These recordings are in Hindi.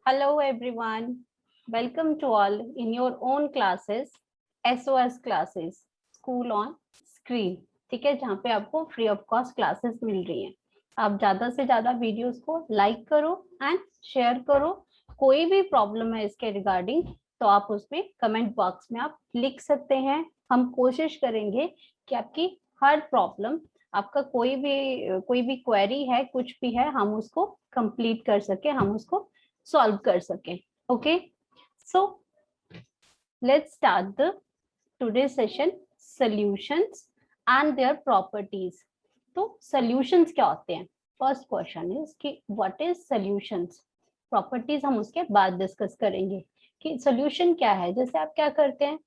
Hello everyone, welcome to all in your own classes, SOS classes, School on Screen. ठीक है, जहाँ पे आपको फ्री ऑफ कॉस्ट क्लासेस मिल रही हैं. आप ज्यादा से ज्यादा वीडियोस को लाइक करो एंड शेयर करो. कोई भी प्रॉब्लम है इसके रिगार्डिंग तो आप उसमें कमेंट बॉक्स में आप लिख सकते हैं. हम कोशिश करेंगे कि आपकी हर प्रॉब्लम, आपका कोई भी क्वेरी है, कुछ भी है, हम उसको कंप्लीट कर सके, हम उसको सॉल्व कर सके. Okay, so let's start the today session, solutions and their properties. तो सॉल्यूशंस क्या होते हैं? फर्स्ट क्वेश्चन इज कि व्हाट इज सॉल्यूशंस. प्रॉपर्टीज हम उसके बाद डिस्कस करेंगे कि सॉल्यूशन क्या है. जैसे आप क्या करते हैं,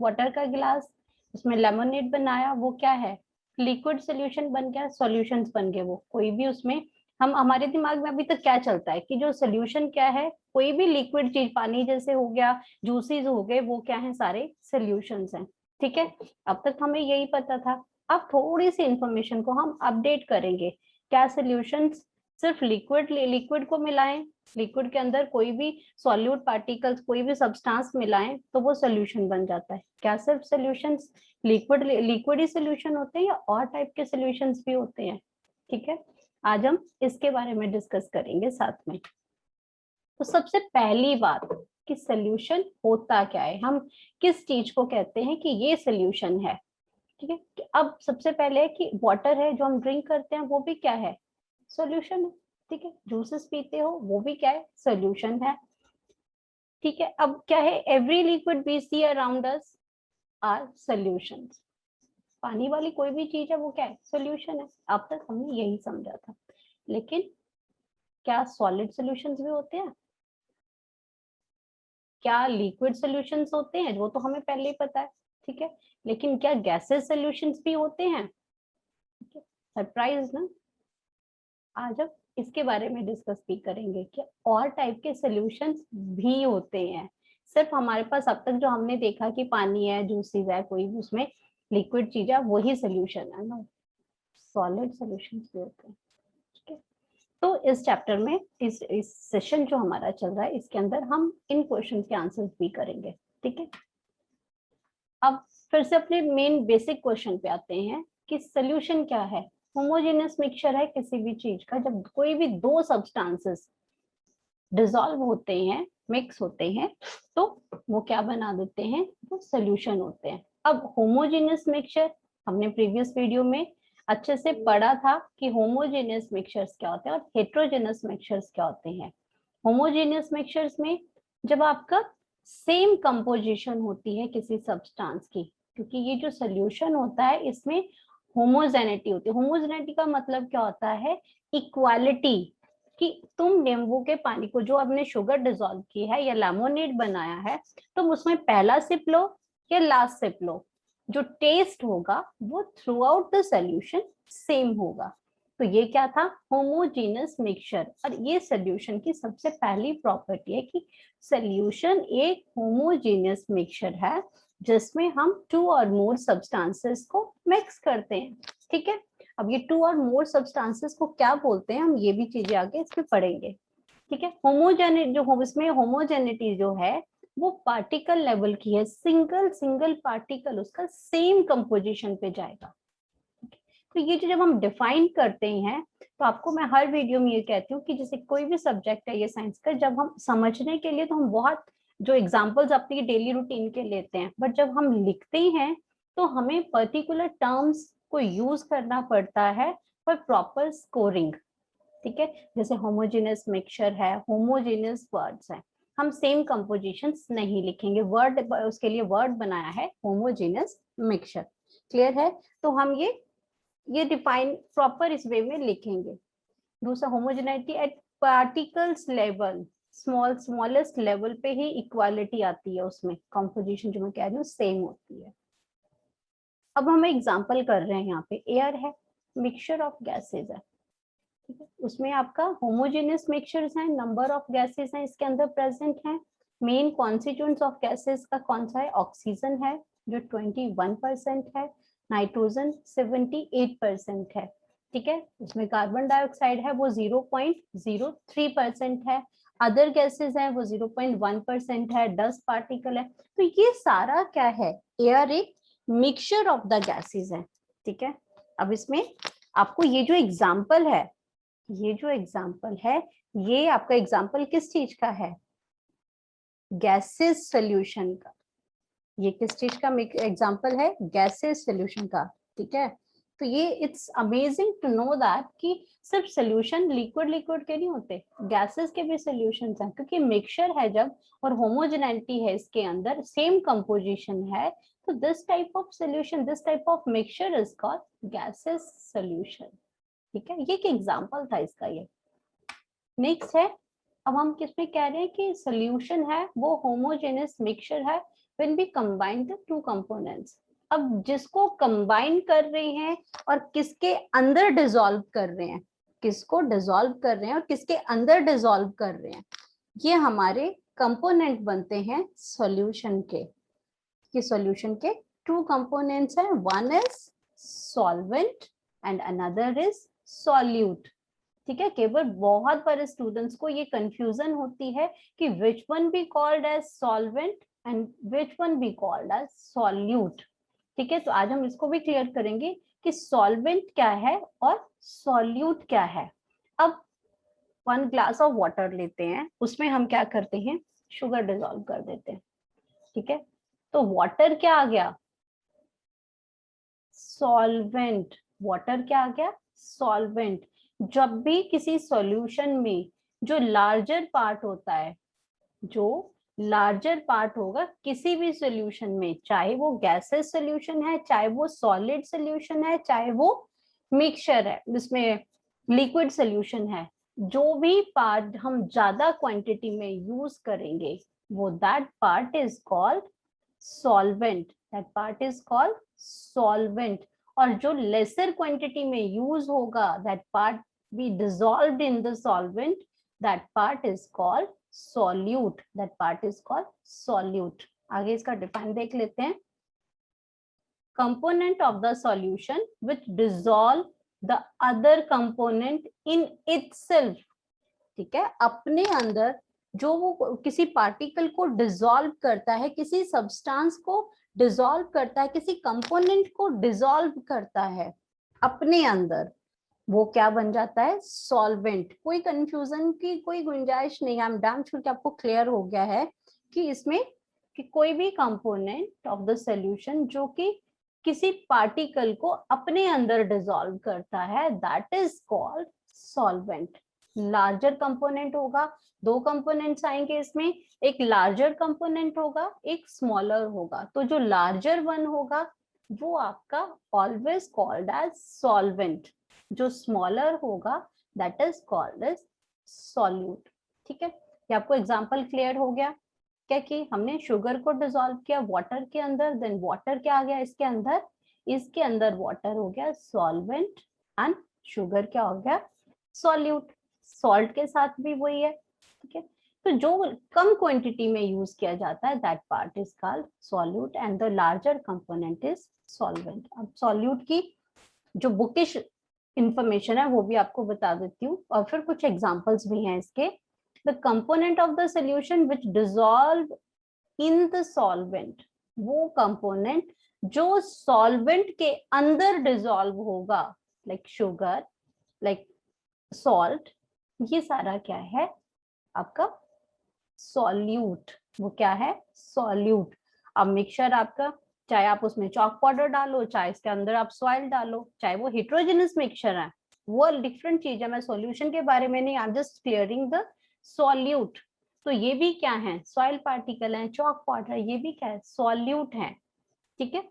वाटर का गिलास, उसमें लेमोनेड बनाया, वो क्या है? लिक्विड सॉल्यूशन बन गया, सॉल्यूशंस बन गए. वो कोई भी उसमें, हम हमारे दिमाग में अभी तक क्या चलता है कि जो सोल्यूशन क्या है, कोई भी लिक्विड चीज, पानी जैसे हो गया, जूसेस हो गए, वो क्या है? सारे सोल्यूशंस हैं. ठीक है, अब तक हमें यही पता था. अब थोड़ी सी इंफॉर्मेशन को हम अपडेट करेंगे. क्या सोल्यूशंस सिर्फ लिक्विड को मिलाएं, लिक्विड के अंदर कोई भी सॉल्यूट पार्टिकल्स, कोई भी सब्सटेंस मिलाएं तो वो सोल्यूशन बन जाता है? क्या सिर्फ सोल्यूशंस लिक्विड ही सोल्यूशन होते हैं या और टाइप के सोल्यूशंस भी होते हैं? ठीक है, आज हम इसके बारे में डिस्कस करेंगे साथ में. तो सबसे पहली बात कि सॉल्यूशन होता क्या है, हम किस चीज को कहते हैं कि ये सॉल्यूशन है. ठीक है, अब सबसे पहले है कि वाटर है जो हम ड्रिंक करते हैं, वो भी क्या है? सॉल्यूशन है. ठीक है, जूसेस पीते हो, वो भी क्या है? सॉल्यूशन है. ठीक है, अब क्या है? Every liquid we see around us are solutions. पानी वाली कोई भी चीज है, वो क्या है? सॉल्यूशन है. अब तक हमने यही समझा था. लेकिन क्या सॉलिड सॉल्यूशंस भी होते हैं? क्या लिक्विड सॉल्यूशंस होते हैं? वो तो हमें पहले ही पता है. ठीक है, लेकिन क्या गैसेस सॉल्यूशंस भी होते हैं? सरप्राइज ना. आज अब इसके बारे में डिस्कस भी करेंगे कि और टाइप के सॉल्यूशंस भी होते हैं. सिर्फ हमारे पास अब तक जो हमने देखा कि पानी है, जूसेस है, कोई भी उसमें लिक्विड चीज है, वही सॉल्यूशन है ना. सॉलिड सॉल्यूशंस भी होते हैं. ठीक है, तो इस चैप्टर में, इस सेशन जो हमारा चल रहा है, इसके अंदर हम इन क्वेश्चन के आंसर्स भी करेंगे. ठीक है, अब फिर से अपने मेन बेसिक क्वेश्चन पे आते हैं कि सॉल्यूशन क्या है. होमोजेनियस मिक्सचर है किसी भी चीज का. जब कोई भी दो सब्सटेंसेस डिसॉल्व होते हैं, मिक्स होते हैं, तो वो क्या बना देते हैं? वो सॉल्यूशन होते हैं. अब होमोजेनियस मिक्सचर हमने प्रीवियस वीडियो में अच्छे से पढ़ा था कि होमोजेनियस मिक्सचर्स क्या होते हैं और हेट्रोजेनियस मिक्सचर्स क्या होते हैं. होमोजेनियस मिक्सचर्स में जब आपका सेम कंपोजिशन होती है किसी सब्सटेंस की, क्योंकि ये जो सॉल्यूशन होता है इसमें होमोजेनिटी होती है. होमोजेनिटी का मतलब क्या होता है? इक्वालिटी. कि तुम नींबू के पानी को, जो आपने शुगर डिसॉल्व की है या लेमोनेड बनाया है, तुम उसमें पहला सिप लो या लास्ट सिप लो, जो टेस्ट होगा वो through out the solution same होगा. तो ये क्या था? Homogeneous mixture. और ये सॉल्यूशन की सबसे पहली प्रॉपर्टी है कि सॉल्यूशन एक होमोजेनियस मिक्सचर है जिसमें हम टू और मोर सब्सटेंसेस को मिक्स करते हैं. ठीक है, अब ये टू और मोर सब्सटेंसेस को क्या बोलते हैं, हम ये भी चीजें आगे इसमें पढ़ेंगे. ठीक है, होमोजेनिटी जो इसमें होमोजेनिटी जो है वो पार्टिकल लेवल की है. सिंगल पार्टिकल उसका सेम कंपोजिशन पे जाएगा. तो ये जो जब हम डिफाइन करते हैं, तो आपको मैं हर वीडियो में ये कहती हूँ कि जैसे कोई भी सब्जेक्ट है ये साइंस का, जब हम समझने के लिए तो हम बहुत जो एग्जांपल्स अपनी डेली रूटीन के लेते हैं, बट जब हम लिखते हैं तो हमें पर्टिकुलर टर्म्स को यूज करना पड़ता है फॉर प्रॉपर स्कोरिंग. ठीक है, जैसे होमोजेनियस मिक्सचर है, होमोजेनियस वर्ड्स है, हम सेम कंपोजिशंस नहीं लिखेंगे. वर्ड, उसके लिए वर्ड बनाया है होमोजेनियस मिक्सचर. क्लियर है? तो हम ये डिफाइन प्रॉपर इस वे में लिखेंगे. दूसरा, homogeneity at particles level, smallest level पे ही इक्वालिटी आती है, उसमें कंपोजिशन जो मैं कह रही हूँ सेम होती है. अब हम एग्जांपल कर रहे हैं, यहाँ पे एयर है, मिक्सचर ऑफ गैसेज है. ठीक है, उसमें आपका होमोजेनियस मिक्सचर्स हैं, नंबर ऑफ गैसेस हैं इसके अंदर प्रेजेंट हैं. मेन कॉन्स्टिट्यूएंट्स ऑफ गैसेस का कौन सा है? ऑक्सीजन है जो 21% है, नाइट्रोजन 78% है. ठीक है, उसमें कार्बन डाइऑक्साइड है वो 0.03% है, अदर गैसेस हैं वो 0.1% है, डस्ट पार्टिकल है। तो ये सारा क्या है, एयर एक मिक्सचर ऑफ द गैसेस है, ठीक है। अब इसमें आपको ये जो एग्जाम्पल है, ये जो एग्जाम्पल है, ये आपका एग्जाम्पल किस चीज का है, गैसेस सॉल्यूशन का। ये किस चीज का एग्जाम्पल है, गैसेस सॉल्यूशन का, ठीक है। तो ये it's amazing to know that कि सिर्फ सोल्यूशन लिक्विड लिक्विड के नहीं होते, गैसेस के भी सोल्यूशंस हैं, क्योंकि मिक्सचर है जब और होमोजेनिटी है इसके अंदर, सेम कंपोजिशन है, तो this type of solution, this type of mixture is called gases solution, ठीक है। ये एक एग्जाम्पल था इसका। ये नेक्स्ट है, अब हम किसमें कह रहे हैं कि सोल्यूशन है वो होमोजेनियस मिक्सचर है when we combine the two components. अब जिसको कंबाइन कर रहे हैं और किसके अंदर डिसॉल्व कर रहे हैं, किसको डिसॉल्व कर रहे हैं और किसके अंदर डिसॉल्व कर रहे हैं, ये हमारे कंपोनेंट बनते हैं सॉल्यूशन के। ये सॉल्यूशन के टू कंपोनेंट्स हैं, one is solvent and another is solute, ठीक है। केवल बहुत बार स्टूडेंट्स को ये कंफ्यूजन होती है कि which one be called as solvent and which one be called as solute, ठीक है। तो आज हम इसको भी क्लियर करेंगे कि सॉल्वेंट क्या है और सॉल्यूट क्या है। अब 1 ग्लास ऑफ वाटर लेते हैं, उसमें हम क्या करते हैं, शुगर डिसॉल्व कर देते हैं, ठीक है। तो वाटर क्या आ गया, सॉल्वेंट। वाटर क्या आ गया, सॉल्वेंट। जब भी किसी सॉल्यूशन में जो लार्जर पार्ट होता है, जो लार्जर पार्ट होगा किसी भी सॉल्यूशन में, चाहे वो गैसेस सॉल्यूशन है, चाहे वो सॉलिड सॉल्यूशन है, चाहे वो मिक्सचर है, जिसमें लिक्विड सॉल्यूशन है, जो भी पार्ट हम ज्यादा क्वांटिटी में यूज करेंगे वो that part is called solvent, that part is called solvent. और जो लेसर क्वांटिटी में यूज होगा, that part be dissolved in the solvent, that part is called solute, that part is called solute। आगे इसका डिफाइन देख लेते हैं। component of the solution which dissolve the other component in itself, ठीक है। अपने अंदर जो वो किसी पार्टिकल को डिसॉल्व करता है, किसी सब्सटेंस को डिसॉल्व करता है, किसी कंपोनेंट को डिसॉल्व करता है अपने अंदर, वो क्या बन जाता है, सॉल्वेंट। कोई कंफ्यूजन की कोई गुंजाइश नहीं है, आई एम डैम श्योर कि आपको क्लियर हो गया है कि इसमें कि कोई भी कंपोनेंट ऑफ द सॉल्यूशन जो कि किसी पार्टिकल को अपने अंदर डिसॉल्व करता है, that is called solvent. Larger component होगा, दो कंपोनेंट्स आएंगे इसमें, एक लार्जर कंपोनेंट होगा, एक स्मॉलर होगा। तो जो लार्जर वन होगा वो आपका ऑलवेज कॉल्ड एज सॉल्वेंट, जो स्मॉलर होगा that is called as solute, ठीक है। ये आपको एग्जांपल क्लियर हो गया क्या कि हमने शुगर को डिसॉल्व किया वाटर के अंदर, देन वाटर क्या आ गया इसके अंदर, इसके अंदर वाटर हो गया सॉल्वेंट एंड शुगर क्या हो गया, सॉल्यूट। सॉल्ट के साथ भी वही है, ठीक है। तो जो कम क्वांटिटी में यूज किया जाता है that part is called solute and the larger component is solvent. अब सॉल्यूट की जो बुकिश इंफॉर्मेशन है वो भी आपको बता देती हूँ, और फिर कुछ एग्जांपल्स भी हैं इसके। The component of the solution which dissolve in the solvent, वो कंपोनेंट जो सॉल्वेंट के अंदर डिसॉल्व होगा, लाइक शुगर, लाइक सॉल्ट, ये सारा क्या है आपका सॉल्यूट। वो क्या है, सॉल्यूट। अब मिक्सचर आपका, चाहे आप उसमें चॉक पाउडर डालो, चाहे इसके अंदर आप सॉइल डालो, चाहे वो हेट्रोजेनस मिक्सचर है, वो डिफरेंट चीज है। मैं सॉल्यूशन के बारे में नहीं, I am just clearing the solute. तो ये भी क्या है, सॉइल पार्टिकल है, चॉक पाउडर, ये भी क्या है, सॉल्यूट है, ठीक है।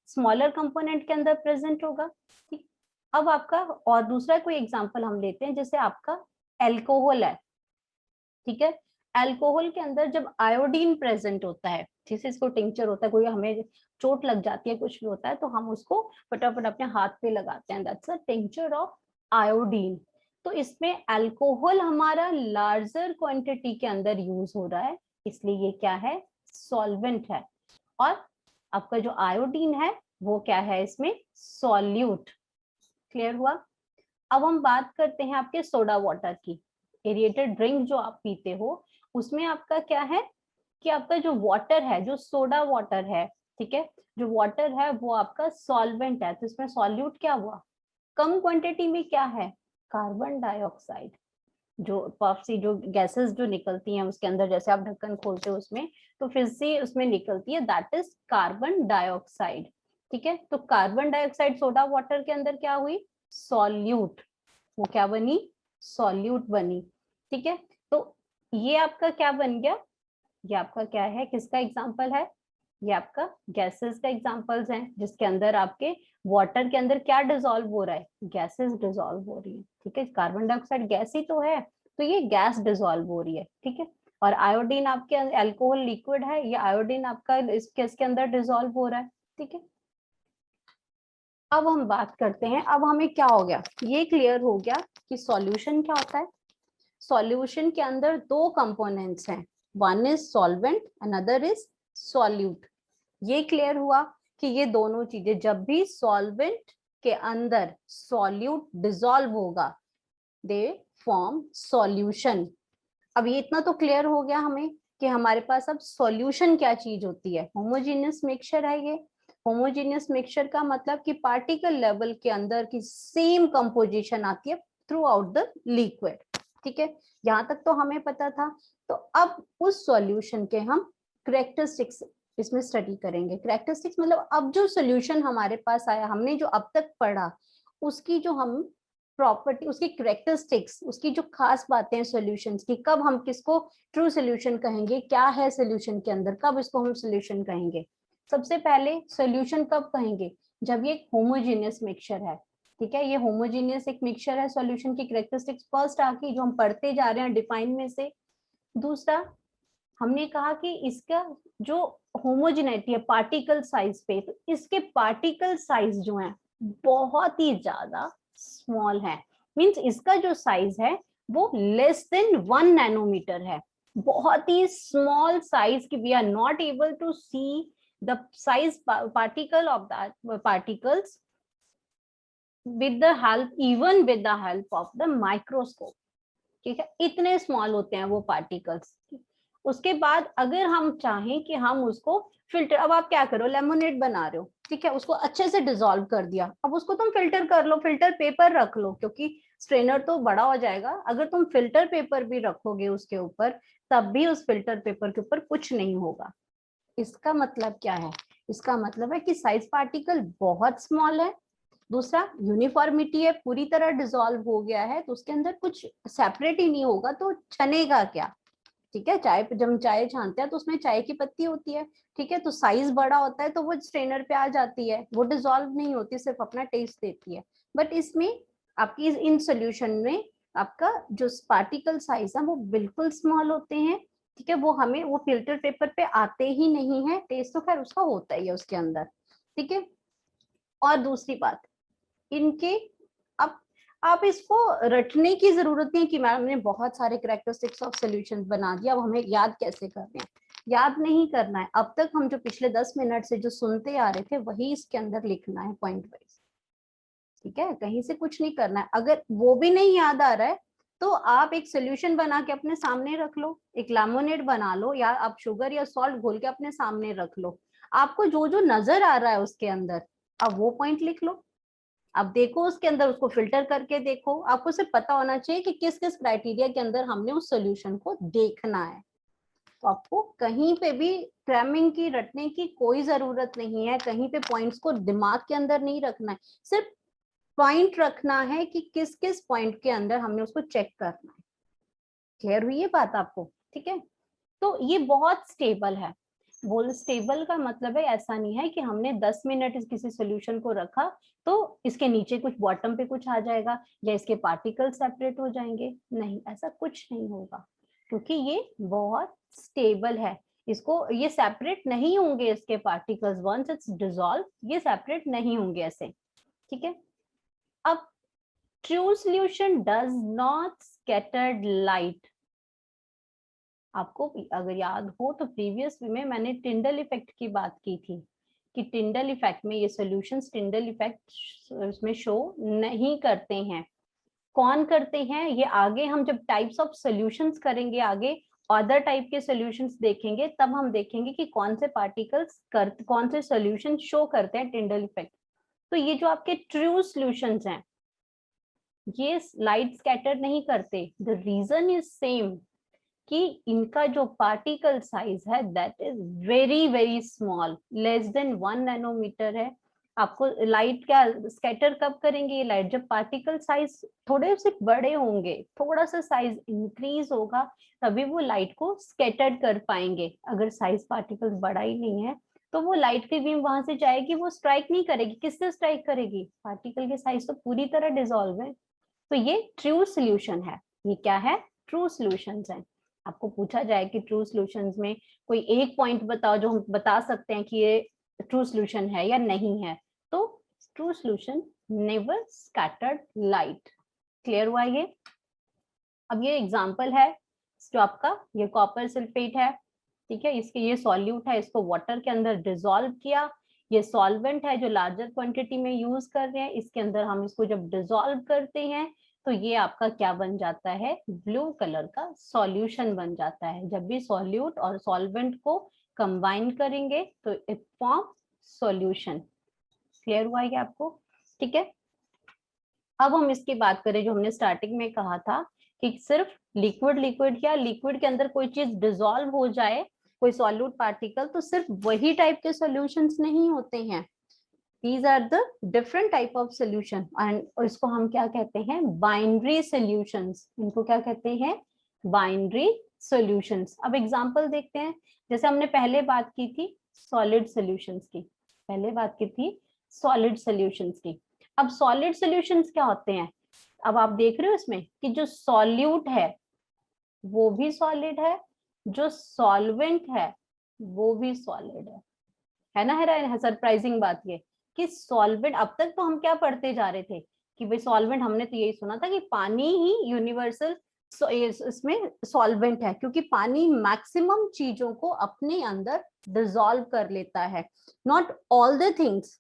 स्मॉलर कंपोनेंट के अंदर प्रेजेंट होगा, ठीक। अब आपका और दूसरा कोई एग्जांपल हम लेते हैं, जैसे आपका एल्कोहल है, ठीक है। अल्कोहल के अंदर जब आयोडीन प्रेजेंट होता है, जैसे इसको टिंचर होता है, कोई हमें चोट लग जाती है, कुछ भी होता है, तो हम उसको फटाफट अपने हाथ पे लगाते हैं, that's a tincture of iodine. तो इसमें अल्कोहल हमारा लार्जर क्वांटिटी के अंदर यूज हो रहा है, इसलिए ये क्या है, सॉल्वेंट है। और आपका जो आयोडीन है वो क्या है इसमें, सॉल्यूट। क्लियर हुआ। अब हम बात करते हैं आपके सोडा वाटर की। एरिएटेड ड्रिंक जो आप पीते हो उसमें आपका क्या है कि आपका जो वाटर है, जो सोडा वाटर है, ठीक है, जो वाटर है वो आपका सॉल्वेंट है, तो इसमें सॉल्यूट क्या हुआ, कम क्वांटिटी में क्या है, कार्बन डाइऑक्साइड। जो पफ सी जो गैसेस जो निकलती हैं उसके अंदर, जैसे आप ढक्कन खोलते हो उसमें, तो फिर से उसमें निकलती है, दैट इज कार्बन डाइऑक्साइड। ठीक है, तो कार्बन डाइऑक्साइड सोडा वाटर के अंदर क्या हुई, सॉल्यूट, वो क्या बनी, सॉल्यूट बनी। ठीक है, तो ये आपका क्या बन गया, ये आपका क्या है, किसका एग्जाम्पल है, ये आपका गैसेस का एग्जांपल्स हैं, जिसके अंदर आपके वाटर के अंदर क्या डिसॉल्व हो रहा है, गैसेस डिसॉल्व हो रही है। ठीक है, कार्बन डाइऑक्साइड गैस ही तो है, तो ये गैस डिसॉल्व हो रही है। ठीक है, और आयोडीन आपके अल्कोहल लिक्विड है, ये आयोडीन आपका इसके अंदर डिसॉल्व हो रहा है। ठीक है, अब हम बात करते हैं, अब हमें क्या हो गया, ये क्लियर हो गया कि सॉल्यूशन क्या होता है। सॉल्यूशन के अंदर दो कंपोनेंट्स हैं, one is solvent, another is solute. ये क्लियर हुआ कि ये दोनों चीजें, जब भी सॉल्वेंट के अंदर सॉल्यूट डिसॉल्व होगा, दे फॉर्म सॉल्यूशन। अब ये इतना तो क्लियर हो गया हमें कि हमारे पास अब सॉल्यूशन क्या चीज होती है, होमोजेनियस मिक्सचर है ये। होमोजेनियस मिक्सचर का मतलब कि पार्टिकल लेवल के अंदर की सेम कंपोजिशन आती है थ्रू आउट द लिक्विड। ठीक है, यहाँ तक तो हमें पता था। तो अब उस सॉल्यूशन के हम करेक्टरिस्टिक्स इसमें स्टडी करेंगे। करेक्टरिस्टिक्स मतलब अब जो सॉल्यूशन हमारे पास आया, हमने जो अब तक पढ़ा, उसकी जो हम प्रॉपर्टी, उसकी करेक्टरिस्टिक्स, उसकी जो खास बातें हैं सॉल्यूशंस की, कब हम किसको ट्रू सॉल्यूशन कहेंगे, क्या है सॉल्यूशन के अंदर, कब इसको हम सॉल्यूशन कहेंगे। सबसे पहले सॉल्यूशन कब कहेंगे, जब ये होमोजेनियस मिक्सचर है। ठीक है, ये होमोजेनियस एक मिक्सचर है। सॉल्यूशन की करेक्टरिस्टिक्स फर्स्ट आके जो हम पढ़ते जा रहे हैं डिफाइन में से। दूसरा, हमने कहा कि इसका जो होमोजेनिटी है पार्टिकल साइज पे, तो इसके पार्टिकल साइज जो है बहुत ही ज्यादा स्मॉल है। मींस इसका जो साइज है वो लेस देन 1 नैनोमीटर है, बहुत ही स्मॉल साइज की। We are not able to see the size particle of that particles with the help, even with the help of the microscope। ठीक है, इतने स्मॉल होते हैं वो पार्टिकल्स। उसके बाद अगर हम चाहें कि हम उसको फिल्टर, अब आप क्या करो, लेमोनेड बना रहे हो, ठीक है, उसको अच्छे से डिसॉल्व कर दिया, अब उसको तुम फिल्टर कर लो, फिल्टर पेपर रख लो, क्योंकि स्ट्रेनर तो बड़ा हो जाएगा। अगर तुम फिल्टर पेपर भी रखोगे उसके ऊपर, तब भी उस फिल्टर पेपर के ऊपर कुछ नहीं होगा। इसका मतलब क्या है, इसका मतलब है कि साइज पार्टिकल बहुत स्मॉल है। दूसरा, यूनिफॉर्मिटी है, पूरी तरह डिसॉल्व हो गया है, तो उसके अंदर कुछ सेपरेट ही नहीं होगा, तो छनेगा क्या। ठीक है, चाय जब हम चाय छानते हैं तो उसमें चाय की पत्ती होती है। ठीक है, तो साइज बड़ा होता है तो वो स्ट्रेनर पे आ जाती है, वो डिसॉल्व नहीं होती, सिर्फ अपना टेस्ट देती है। बट इसमें आपकी इन सोल्यूशन में आपका जो पार्टिकल साइज है वो बिल्कुल स्मॉल होते हैं। ठीक है, वो हमें वो फिल्टर पेपर पे आते ही नहीं है, टेस्ट तो खैर उसका होता ही है उसके अंदर। ठीक है, और दूसरी बात, इनके, अब आप इसको रटने की जरूरत नहीं कि मैम ने बहुत सारे करेक्टरिस्टिक्स ऑफ सॉल्यूशंस बना दिया, अब हमें याद कैसे करने हैं। याद नहीं करना है, अब तक हम जो पिछले 10 मिनट से जो सुनते आ रहे थे वही इसके अंदर लिखना है पॉइंट वाइज। ठीक है, कहीं से कुछ नहीं करना है। अगर वो भी नहीं याद आ रहा है तो आप एक सोल्यूशन बना के अपने सामने रख लो, एक लेमोनेड बना लो, या आप शुगर या सॉल्ट घोल के अपने सामने रख लो। आपको जो जो नजर आ रहा है उसके अंदर, अब वो पॉइंट लिख लो। अब देखो उसके अंदर, उसको फिल्टर करके देखो, आपको सिर्फ पता होना चाहिए कि किस किस क्राइटेरिया के अंदर हमने उस सॉल्यूशन को देखना है। तो आपको कहीं पे भी क्रैमिंग की, रटने की कोई जरूरत नहीं है, कहीं पे पॉइंट्स को दिमाग के अंदर नहीं रखना है, सिर्फ पॉइंट रखना है कि किस किस पॉइंट के अंदर हमने उसको चेक करना है। क्लियर हुई ये बात आपको। ठीक है, तो ये बहुत स्टेबल है। बोल स्टेबल का मतलब है ऐसा नहीं है कि हमने 10 मिनट इस किसी सॉल्यूशन को रखा तो इसके नीचे कुछ बॉटम पे कुछ आ जाएगा या इसके पार्टिकल सेपरेट हो जाएंगे, नहीं, ऐसा कुछ नहीं होगा, क्योंकि ये बहुत स्टेबल है। इसको, ये सेपरेट नहीं होंगे इसके पार्टिकल्स, वंस इट्स डिसॉल्व ये सेपरेट नहीं होंगे ऐसे। ठीक है, अब true solution does not scattered light. आपको अगर याद हो तो प्रीवियस में मैंने टिंडल इफेक्ट की बात की थी कि टिंडल इफेक्ट में ये सॉल्यूशंस टिंडल इफेक्ट उसमें शो नहीं करते हैं। कौन करते हैं ये आगे हम जब टाइप्स ऑफ सॉल्यूशंस करेंगे, आगे अदर टाइप के सॉल्यूशंस देखेंगे, तब हम देखेंगे कि कौन से पार्टिकल्स कौन से सॉल्यूशन शो करते हैं टिंडल इफेक्ट। तो ये जो आपके ट्रू सॉल्यूशंस हैं ये लाइट स्कैटर नहीं करते। द रीजन इज सेम कि इनका जो पार्टिकल साइज है that is very very small, less than 1 nanometre है। आपको लाइट क्या स्कैटर कब करेंगे ये लाइट, जब पार्टिकल साइज थोड़े से बड़े होंगे, थोड़ा सा साइज इंक्रीज होगा तभी वो लाइट को स्कैटर कर पाएंगे। अगर साइज पार्टिकल बड़ा ही नहीं है तो वो लाइट की बीम वहां से जाएगी, वो स्ट्राइक नहीं करेगी। किससे स्ट्राइक करेगी, पार्टिकल के साइज तो पूरी तरह डिसॉल्व है। तो ये ट्रू सोल्यूशन है। ये क्या है, ट्रू सोल्यूशंस है। आपको पूछा जाए कि ट्रू सॉल्यूशंस में कोई एक पॉइंट बताओ जो हम बता सकते हैं कि ये ट्रू सॉल्यूशन है या नहीं है, तो true solution never scattered light. Clear हुआ ये। अब ये एग्जांपल है जो आपका ये कॉपर सल्फेट है, ठीक है, इसके ये सॉल्यूट है, इसको वाटर के अंदर डिसॉल्व किया। ये सॉल्वेंट है जो लार्जर क्वांटिटी में यूज कर रहे हैं, इसके अंदर हम इसको जब डिसॉल्व करते हैं तो ये आपका क्या बन जाता है, ब्लू कलर का सॉल्यूशन बन जाता है। जब भी सॉल्यूट और सॉल्वेंट को कंबाइन करेंगे तो इट फॉर्म सॉल्यूशन। क्लियर हुआ है आपको, ठीक है। अब हम इसकी बात करें जो हमने स्टार्टिंग में कहा था कि सिर्फ लिक्विड लिक्विड या लिक्विड के अंदर कोई चीज डिसॉल्व हो जाए, कोई सॉल्यूट पार्टिकल, तो सिर्फ वही टाइप के सॉल्यूशंस नहीं होते हैं। These are the different type of solution and इसको हम क्या कहते हैं, बाइनरी सॉल्यूशंस। इनको क्या कहते हैं, बाइनरी सॉल्यूशंस। अब एग्जांपल देखते हैं। जैसे हमने पहले बात की थी सॉलिड सॉल्यूशंस की, पहले बात की थी सॉलिड सॉल्यूशंस की। अब सॉलिड सॉल्यूशंस क्या होते हैं, अब आप देख रहे हो इसमें कि जो सॉल्यूट है वो भी सॉलिड है, जो सॉल्वेंट है वो भी सॉलिड है ना। है सरप्राइजिंग बात ये कि सॉल्वेंट, अब तक तो हम क्या पढ़ते जा रहे थे कि भाई सॉल्वेंट, हमने तो यही सुना था कि पानी ही यूनिवर्सल इसमें सॉल्वेंट है, क्योंकि पानी मैक्सिमम चीजों को अपने अंदर डिसॉल्व कर लेता है। Not all the things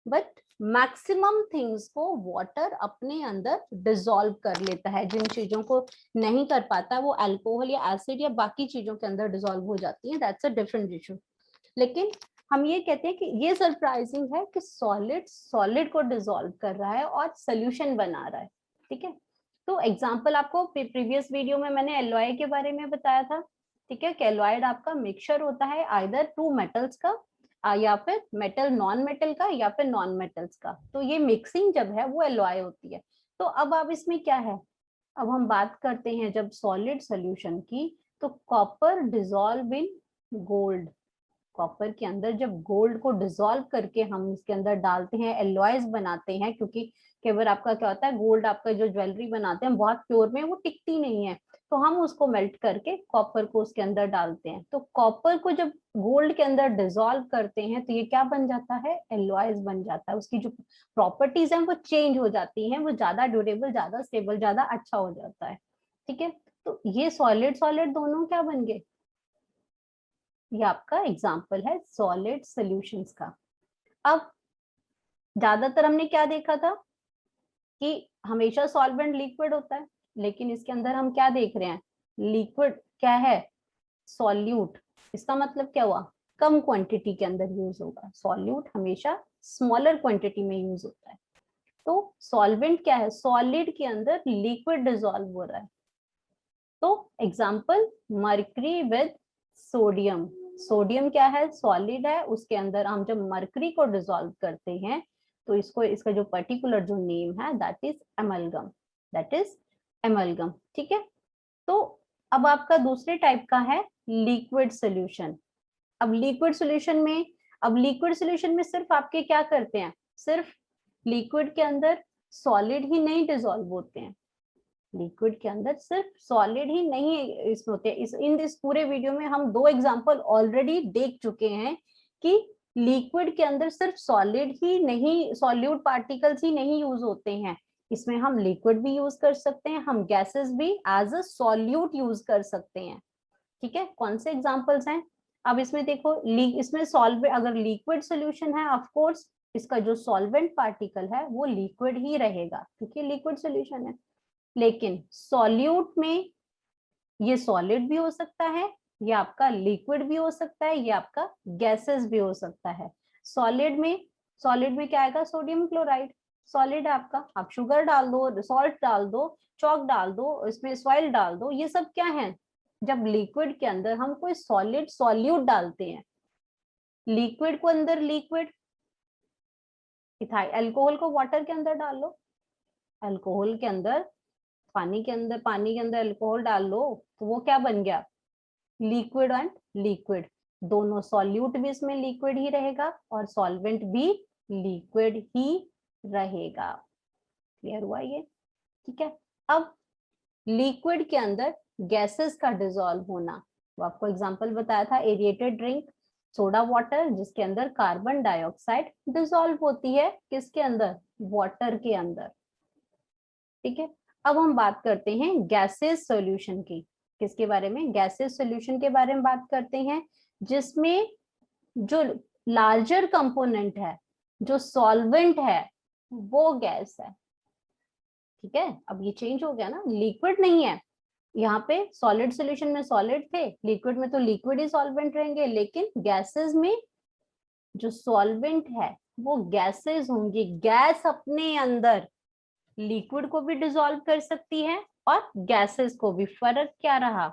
but maximum things को वाटर अपने अंदर डिसॉल्व कर लेता है। जिन चीजों को नहीं कर पाता वो अल्कोहल या एसिड या बाकी चीजों के अंदर डिसॉल्व हो जाती है, दैट्स अ डिफरेंट इशू। लेकिन हम ये कहते हैं कि ये सरप्राइजिंग है कि सॉलिड सॉलिड को डिसॉल्व कर रहा है और सोल्यूशन बना रहा है, ठीक है। तो एग्जांपल आपको प्रीवियस वीडियो में मैंने एलॉय के बारे में बताया था, ठीक है, कि एलॉयड आपका मिक्सचर होता है आइदर टू मेटल्स का या फिर मेटल नॉन मेटल का या फिर नॉन मेटल्स का। तो ये मिक्सिंग जब है वो एलॉय होती है। तो अब इसमें क्या है, अब हम बात करते हैं जब सॉलिड सोल्यूशन की, तो copper dissolve in gold. Copper के अंदर जब गोल्ड को डिसॉल्व करके हम इसके अंदर डालते हैं, एलॉयज बनाते हैं, क्योंकि कई बार आपका क्या होता है गोल्ड आपका जो ज्वेलरी बनाते हैं बहुत प्योर में वो टिकती नहीं है, तो हम उसको मेल्ट करके कॉपर को उसके अंदर डालते हैं। तो कॉपर को जब गोल्ड के अंदर डिसॉल्व करते हैं तो ये क्या बन जाता है, एलॉयज बन जाता है। उसकी जो प्रॉपर्टीज हैं वो चेंज हो जाती हैं, वो ज्यादा ड्यूरेबल, ज्यादा स्टेबल, ज्यादा अच्छा हो जाता है, ठीक है। तो ये सॉलिड सॉलिड दोनों क्या बन गए, ये आपका एग्जाम्पल है सॉलिड सॉल्यूशंस का। अब ज्यादातर हमने क्या देखा था कि हमेशा सॉल्वेंट लिक्विड होता है, लेकिन इसके अंदर हम क्या देख रहे हैं, लिक्विड क्या है, सॉल्यूट। इसका मतलब क्या हुआ, कम क्वांटिटी के अंदर यूज होगा। सॉल्यूट हमेशा स्मॉलर क्वांटिटी में यूज होता है। तो सॉल्वेंट क्या है, सॉलिड के अंदर लिक्विड डिसॉल्व हो रहा है। तो example mercury with sodium. Sodium क्या है, सॉलिड है, उसके अंदर हम जब मर्करी को डिसॉल्व करते हैं तो इसको, इसका जो पर्टिकुलर जो नेम है that is amalgam, that is amalgam, ठीक है। तो अब आपका दूसरे टाइप का है लिक्विड सोल्यूशन। अब लिक्विड सोल्यूशन में, अब लिक्विड सोल्यूशन में सिर्फ आपके क्या करते हैं, सिर्फ लिक्विड के अंदर सॉलिड ही नहीं डिसॉल्व होते हैं, लिक्विड के अंदर सिर्फ सॉलिड ही नहीं इसमें होते हैं। इस पूरे वीडियो में हम दो एग्जांपल ऑलरेडी देख चुके हैं कि लिक्विड के अंदर सिर्फ सॉलिड ही नहीं, सॉल्यूट पार्टिकल्स ही नहीं यूज होते हैं। इसमें हम लिक्विड भी यूज कर सकते हैं, हम गैसेस भी एज अ सॉल्यूट यूज कर सकते हैं, ठीक है। कौन से एग्जांपल्स हैं, अब इसमें देखो, इसमें सॉल्व, अगर लिक्विड सोल्यूशन है ऑफ कोर्स इसका जो सॉल्वेंट पार्टिकल है वो लिक्विड ही रहेगा क्योंकि लिक्विड सॉल्यूशन है। लेकिन सॉल्यूट में ये सॉलिड भी हो सकता है, ये आपका लिक्विड भी हो सकता है, ये आपका गैसेस भी हो सकता है। सॉलिड में क्या आएगा, सोडियम क्लोराइड सॉलिड है आपका। आप शुगर डाल दो, सॉल्ट डाल दो, चॉक डाल दो, इसमें सॉइल डाल दो, ये सब क्या है। जब लिक्विड के अंदर हम कोई सॉलिड सॉल्यूट डालते हैं, लिक्विड को अंदर लिक्विड, इथाइल अल्कोहल को वाटर के अंदर डाल लो, अल्कोहल के अंदर पानी के अंदर अल्कोहल डाल लो, तो वो क्या बन गया, लिक्विड एंड लिक्विड। दोनों सॉल्यूट भी इसमें लिक्विड ही रहेगा और सॉल्वेंट भी लिक्विड ही रहेगा। क्लियर हुआ ये, ठीक है। अब लिक्विड के अंदर गैसेस का डिसॉल्व होना, वो आपको एग्जांपल बताया था, एरिएटेड ड्रिंक, सोडा वाटर, जिसके अंदर कार्बन डाइऑक्साइड डिसॉल्व होती है, किसके अंदर, वाटर के अंदर, ठीक है। अब हम बात करते हैं गैसेस सॉल्यूशन की, किसके बारे में, गैसेस सॉल्यूशन के बारे में बात करते हैं, जिसमें जो लार्जर कंपोनेंट है, जो सॉल्वेंट है, वो गैस है, ठीक है। अब ये चेंज हो गया ना, लिक्विड नहीं है यहाँ पे, सॉलिड सॉल्यूशन में सॉलिड थे, लिक्विड में तो लिक्विड ही सॉल्वेंट रहेंगे, लेकिन गैसेस में जो सॉल्वेंट है वो गैसेस होंगी। गैस अपने अंदर लिक्विड को भी डिसॉल्व कर सकती है और गैसेस को भी। फर्क क्या रहा,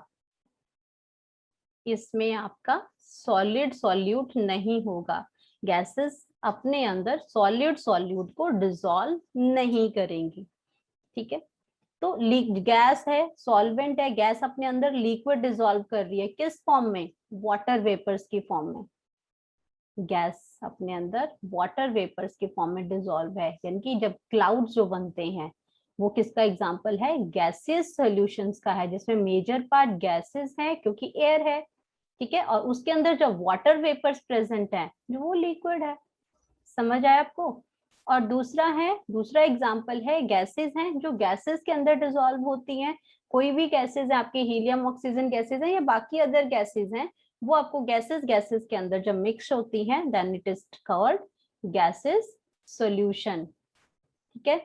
इसमें आपका सॉलिड सॉल्यूट नहीं होगा, गैसेस अपने अंदर सॉलिड सॉल्यूट को डिसॉल्व नहीं करेंगी, ठीक है। तो गैस है, सॉल्वेंट है, गैस अपने अंदर लिक्विड डिसॉल्व कर रही है, किस फॉर्म में, वाटर वेपर्स की फॉर्म में। गैस अपने अंदर वाटर वेपर्स के फॉर्म में डिसॉल्व है, यानी कि जब क्लाउड्स जो बनते हैं, वो किसका एग्जांपल है, गैसियस सॉल्यूशंस का है, जिसमें मेजर पार्ट गैसेस है क्योंकि एयर है, ठीक है, और उसके अंदर जो वाटर वेपर्स प्रेजेंट है जो वो लिक्विड है। समझ आया आपको। और दूसरा एग्जांपल है, गैसेस हैं जो गैसेस के अंदर डिसॉल्व होती हैं। कोई भी गैसेस है आपके, हीलियम, ऑक्सीजन गैसेस हैं या बाकी अदर गैसेस हैं, वो आपको गैसेस के अंदर जब मिक्स होती हैं, then it is called gases solution, ठीक है।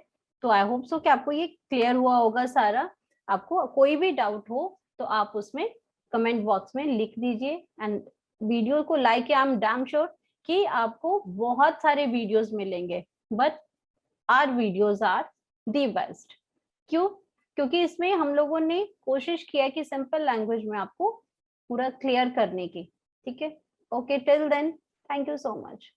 तो आई होप सो कि आपको ये क्लियर हुआ होगा सारा। आपको कोई भी डाउट हो तो आप उसमें कमेंट बॉक्स में लिख दीजिए, एंड वीडियो को like, I am damn sure कि आपको बहुत सारे वीडियोस मिलेंगे, but our videos are the best. क्यों, क्योंकि इसमें हम लोगों ने कोशिश किया कि सिंपल लैंग्वेज में आपको पूरा क्लियर करने की, ठीक है। Okay, till then, thank you so much.